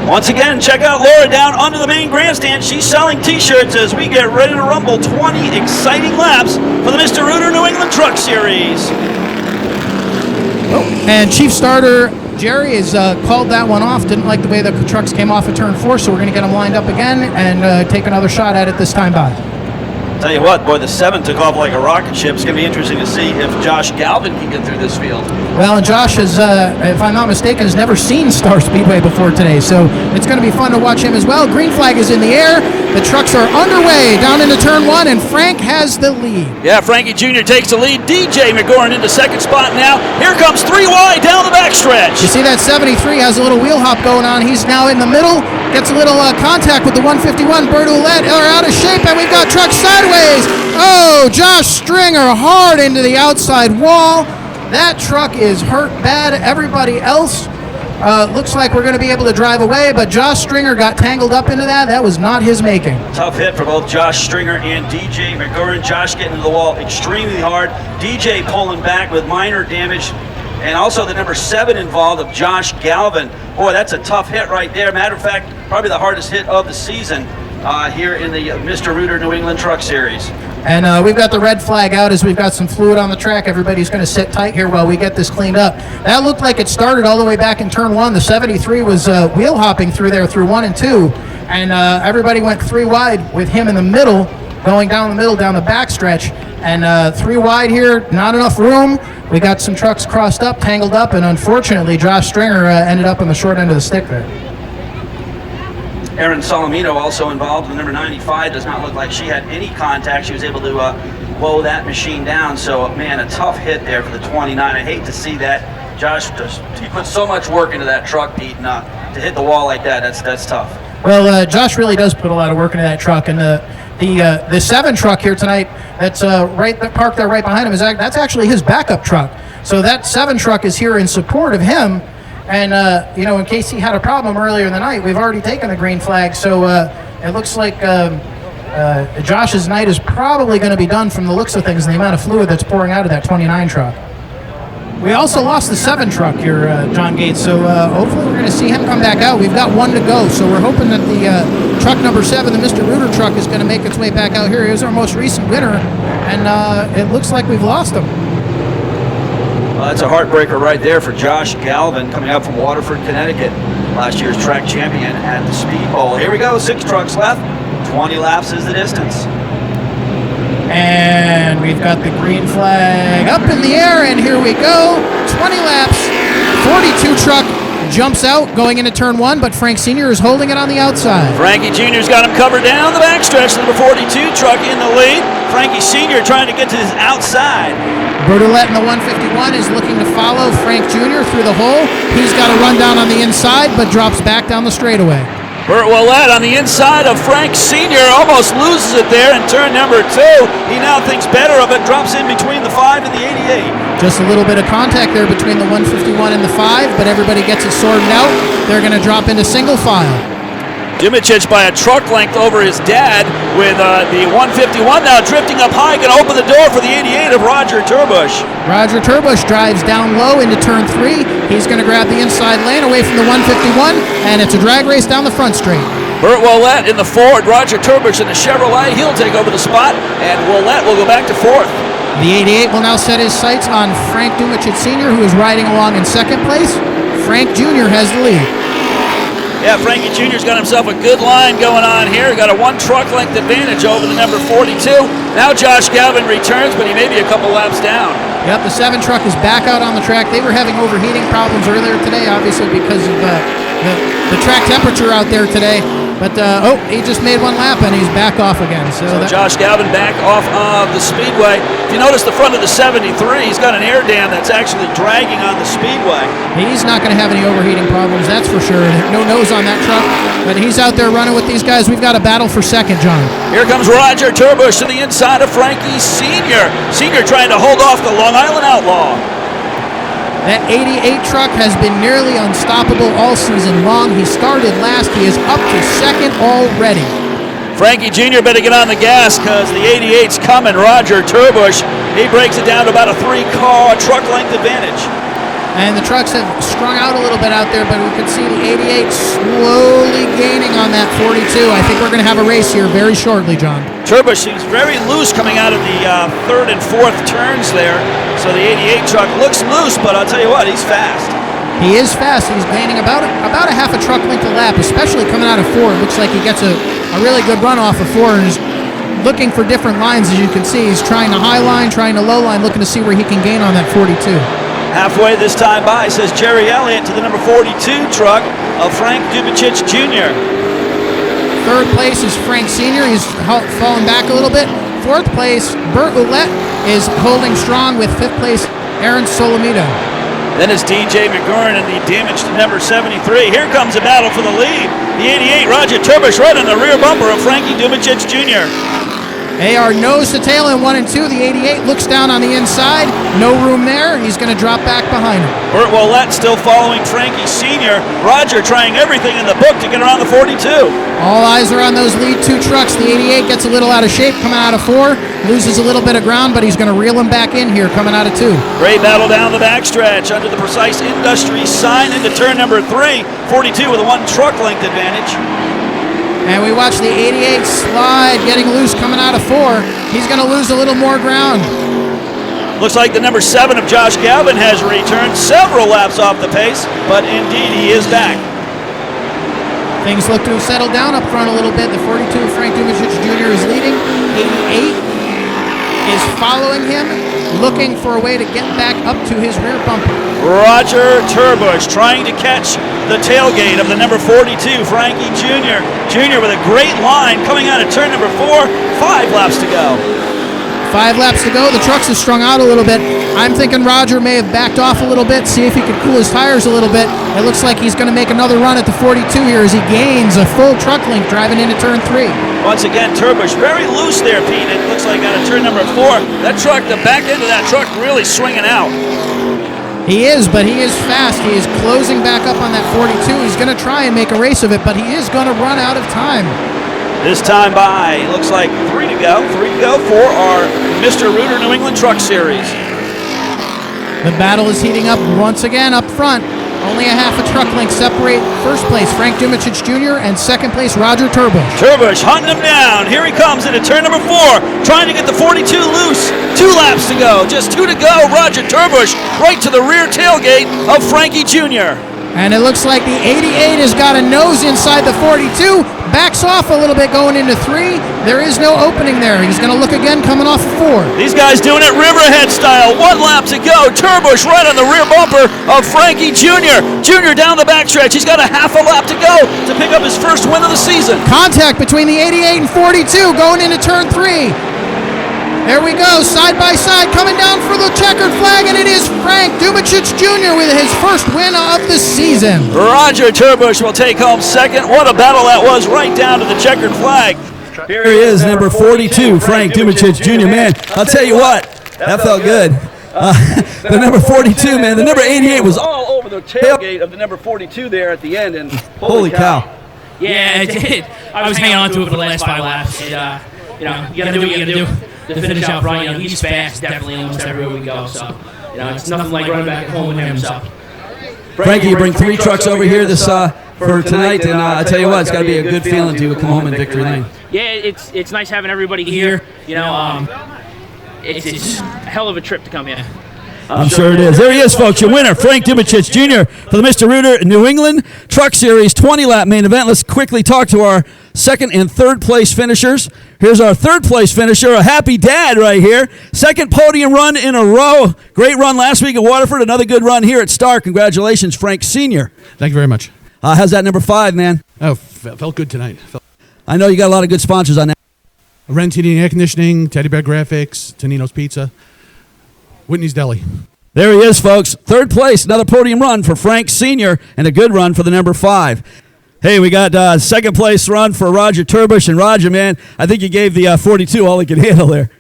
Once again, check out Laura down under the main grandstand. She's selling t-shirts as we get ready to rumble 20 exciting laps for the Mr. Rooter New England Truck Series. Oh, and Chief Starter Jerry has called that one off. Didn't like the way the trucks came off of turn 4, so we're going to get them lined up again and take another shot at it this time by. Tell you what, boy, the 7 took off like a rocket ship. It's going to be interesting to see if Josh Galvin can get through this field. Well, and Josh is, if I'm not mistaken, has never seen Star Speedway before today, so it's going to be fun to watch him as well. Green flag is in the air. The trucks are underway down into turn 1, and Frank has the lead. Yeah, Frankie Jr. takes the lead. DJ McGorn into second spot now. Here comes 3 wide down the backstretch. You see that 73 has a little wheel hop going on. He's now in the middle. Gets a little contact with the 151. Bert Ouellette are out of shape, and we've got trucks sideways. Oh, Josh Stringer hard into the outside wall. That truck is hurt bad. Everybody else looks like we're going to be able to drive away, but Josh Stringer got tangled up into that. That was not his making. Tough hit for both Josh Stringer and DJ McGurran. Josh getting to the wall extremely hard. DJ pulling back with minor damage. And also the number 7 involved of Josh Galvin. Boy, that's a tough hit right there. Matter of fact, probably the hardest hit of the season here in the Mr. Rooter New England Truck Series. And we've got the red flag out as we've got some fluid on the track. Everybody's going to sit tight here while we get this cleaned up. That looked like it started all the way back in turn 1. The 73 was wheel hopping through there through 1 and 2. And everybody went 3 wide with him in the middle, going down the middle, down the backstretch. And 3 wide here, not enough room. We got some trucks crossed up, tangled up, and unfortunately Josh Stringer ended up on the short end of the stick there. Erin Solomino also involved. The number 95 does not look like she had any contact. She was able to blow that machine down. So, man, a tough hit there for the 29. I hate to see that. Josh, he put so much work into that truck, Pete, and to hit the wall like that, that's tough. Well, Josh really does put a lot of work into that truck, and the 7 truck here tonight that's parked there right behind him that's actually his backup truck. So that 7 truck is here in support of him. And, in case he had a problem earlier in the night, we've already taken the green flag. So it looks like Josh's night is probably going to be done from the looks of things and the amount of fluid that's pouring out of that 29 truck. We also lost the 7 truck here, John Gates. So hopefully we're going to see him come back out. We've got 1 to go. So we're hoping that the truck number 7, the Mr. Rooter truck, is going to make its way back out here. He was our most recent winner. And it looks like we've lost him. Well, that's a heartbreaker right there for Josh Galvin, coming out from Waterford, Connecticut. Last year's track champion at the Speed Bowl. Here we go, 6 trucks left. 20 laps is the distance. And we've got the green flag up in the air, and here we go. 20 laps. 42 truck jumps out going into turn 1, but Frank Sr. is holding it on the outside. Frankie Jr.'s got him covered down the backstretch. Number 42 truck in the lead. Frankie Sr. trying to get to his outside. Bert Ouellette in the 151 is looking to follow Frank Jr. through the hole. He's got a run down on the inside, but drops back down the straightaway. Bert Ouellette on the inside of Frank Sr. almost loses it there in turn number 2. He now thinks better of it, drops in between the 5 and the 88. Just a little bit of contact there between the 151 and the 5, but everybody gets it sorted out. They're going to drop into single file. Dimicic by a truck length over his dad with the 151 now drifting up high, going to open the door for the 88 of Roger Turbush. Roger Turbush drives down low into turn 3. He's going to grab the inside lane away from the 151, and it's a drag race down the front straight. Bert Ouellette in the Ford, Roger Turbush in the Chevrolet. He'll take over the spot, and Ouellette will go back to 4th. The 88 will now set his sights on Frank Dimicic Sr., who is riding along in 2nd place. Frank Jr. has the lead. Yeah, Frankie Jr.'s got himself a good line going on here. Got a 1 truck length advantage over the number 42. Now Josh Galvin returns, but he may be a couple laps down. Yep, the 7 truck is back out on the track. They were having overheating problems earlier today, obviously because of the track temperature out there today. But, he just made one lap, and he's back off again. So Josh Galvin back off of the Speedway. If you notice the front of the 73, he's got an air dam that's actually dragging on the Speedway. He's not going to have any overheating problems, that's for sure. No nose on that truck, but he's out there running with these guys. We've got a battle for second, John. Here comes Roger Turbush to the inside of Frankie Sr. Sr. trying to hold off the Long Island Outlaw. That 88 truck has been nearly unstoppable all season long. He started last. He is up to second already. Frankie Jr. better get on the gas because the 88's coming. Roger Turbush, he breaks it down to about a truck length advantage. And the trucks have strung out a little bit out there, but we can see the 88 slowly gaining on that 42. I think we're going to have a race here very shortly, John. Turbush seems very loose coming out of the third and fourth turns there. So the 88 truck looks loose, but I'll tell you what, he's fast. He is fast. He's gaining about a half a truck length a lap, especially coming out of 4. It looks like he gets a really good run off of 4 and is looking for different lines, as you can see. He's trying to high line, trying to low line, looking to see where he can gain on that 42. Halfway this time by, says Jerry Elliott to the number 42 truck of Frank Dubicic Jr. Third place is Frank Sr. He's fallen back a little bit. Fourth place, Bert Ouellette is holding strong with fifth place, Aaron Solomito. Then is DJ McGurn and the damaged number 73. Here comes a battle for the lead. The 88, Roger Turbush, right on the rear bumper of Frankie Dubicic Jr. They are nose to tail in 1 and 2. The 88 looks down on the inside. No room there. He's going to drop back behind him. Bert Ouellette still following Frankie Sr. Roger trying everything in the book to get around the 42. All eyes are on those lead 2 trucks. The 88 gets a little out of shape coming out of 4. Loses a little bit of ground, but he's going to reel him back in here coming out of 2. Great battle down the backstretch under the Precise Industries sign into turn number 3. 42 with a 1 truck length advantage. And we watch the 88 slide, getting loose coming out of 4. He's going to lose a little more ground. Looks like the number 7 of Josh Galvin has returned several laps off the pace, but indeed he is back. Things look to have settled down up front a little bit. The 42, Frank Dubicic Jr. is leading. 88 is following him, looking for a way to get back up to his rear bumper. Roger Turbush trying to catch the tailgate of the number 42, Frankie Jr. Jr. with a great line coming out of turn number 4. 5 laps to go. 5 laps to go. The trucks have strung out a little bit. I'm thinking Roger may have backed off a little bit, see if he could cool his tires a little bit. It looks like he's going to make another run at the 42 here as he gains a full truck length driving into turn 3. Once again, Turbush very loose there, Pete. It looks like out of turn number 4. That truck, the back end of that truck really swinging out. He is, but he is fast. He is closing back up on that 42. He's going to try and make a race of it, but he is going to run out of time. This time by, looks like 3 to go. 3 to go for our Mr. Rooter New England Truck Series. The battle is heating up once again up front. Only a half a truck length separate first place Frank Dubicic Jr. and second place Roger Turbush. Turbush hunting him down. Here he comes into turn number 4, trying to get the 42 loose. 2 laps to go, just 2 to go. Roger Turbush right to the rear tailgate of Frankie Jr. And it looks like the 88 has got a nose inside the 42. Backs off a little bit going into 3. There is no opening there. He's going to look again coming off of 4. These guys doing it Riverhead style. 1 lap to go. Turbush right on the rear bumper of Frankie Jr. Jr. down the backstretch. He's got a half a lap to go to pick up his first win of the season. Contact between the 88 and 42 going into turn 3. There we go, side by side, coming down for the checkered flag, and it is Frank Dubicic Jr. with his first win of the season. Roger Turbush will take home second. What a battle that was, right down to the checkered flag. Here he is, number 42, Frank Dubicic Jr. Man, I'll tell you what, that felt good. The number 42, man, the number 88 was all over the tailgate of the number 42 there at the end, and holy cow. Yeah, it did. I was hanging on to it for the last 5 laps. And, you know, you got to do what you got to do to finish out front. You know, he's fast, definitely, almost everywhere we go. So, you know, it's nothing like running back home with him. So, Frankie, you bring 3 trucks over here this for tonight, and I tell you what, it's got to be a good feeling to come home in victory lane. Yeah, it's nice having everybody here. You know, it's a hell of a trip to come here. I'm sure it is. There he is, folks, your winner, Frank Dubicic Jr. for the Mr. Rooter New England Truck Series 20-lap main event. Let's quickly talk to our second and third place finishers. Here's our third place finisher, a happy dad right here. Second podium run in a row. Great run last week at Waterford. Another good run here at Star. Congratulations, Frank Sr. Thank you very much. How's that number 5, man? Oh, felt good tonight. I know you got a lot of good sponsors on that. Ren's Heating and Air Conditioning, Teddy Bear Graphics, Tonino's Pizza, Whitney's Deli. There he is, folks. 3rd place, another podium run for Frank Sr. and a good run for the number 5. Hey, we got 2nd place run for Roger Turbush. And Roger, man, I think you gave the 42 all he could handle there.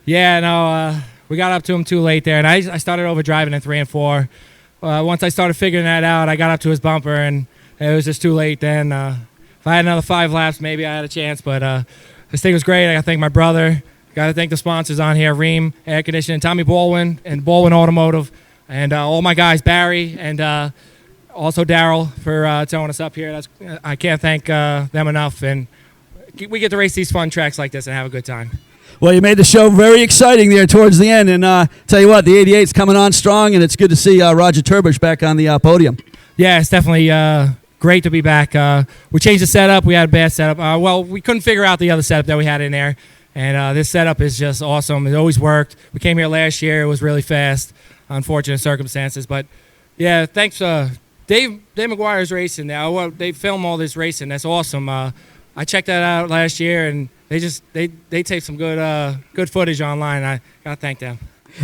Yeah, no, we got up to him too late there, and I started overdriving in 3 and 4. Once I started figuring that out, I got up to his bumper, and it was just too late then. If I had another 5 laps, maybe I had a chance, but this thing was great. I got to thank my brother. Got to thank the sponsors on here, Ream Air Conditioning, Tommy Baldwin, and Baldwin Automotive, and all my guys, Barry, and also Daryl for towing us up here. I can't thank them enough, and we get to race these fun tracks like this and have a good time. Well, you made the show very exciting there towards the end, and tell you what, the 88's coming on strong, and it's good to see Roger Turbush back on the podium. Yeah, it's definitely great to be back. We changed the setup. We had a bad setup. Well, we couldn't figure out the other setup that we had in there, and this setup is just awesome. It always worked. We came here last year. It was really fast, unfortunate circumstances, but yeah, thanks. Dave McGuire's racing now. Well, they film all this racing. That's awesome. I checked that out last year, and they take some good footage online. I gotta thank them.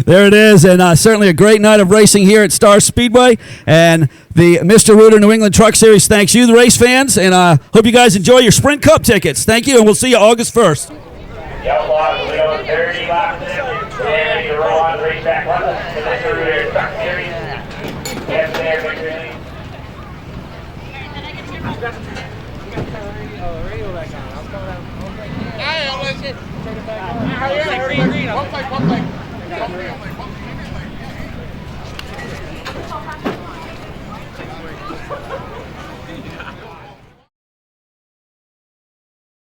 There it is, and certainly a great night of racing here at Star Speedway. And the Mr. Rooter New England Truck Series thanks you, the race fans, and hope you guys enjoy your Sprint Cup tickets. Thank you, and we'll see you August 1st. Yellow block, we go 30 laps and you roll on the racetrack. The Mr. Rooter Truck Series. Yes, there, Victor. Hey, I'll let you. Take it back. One leg.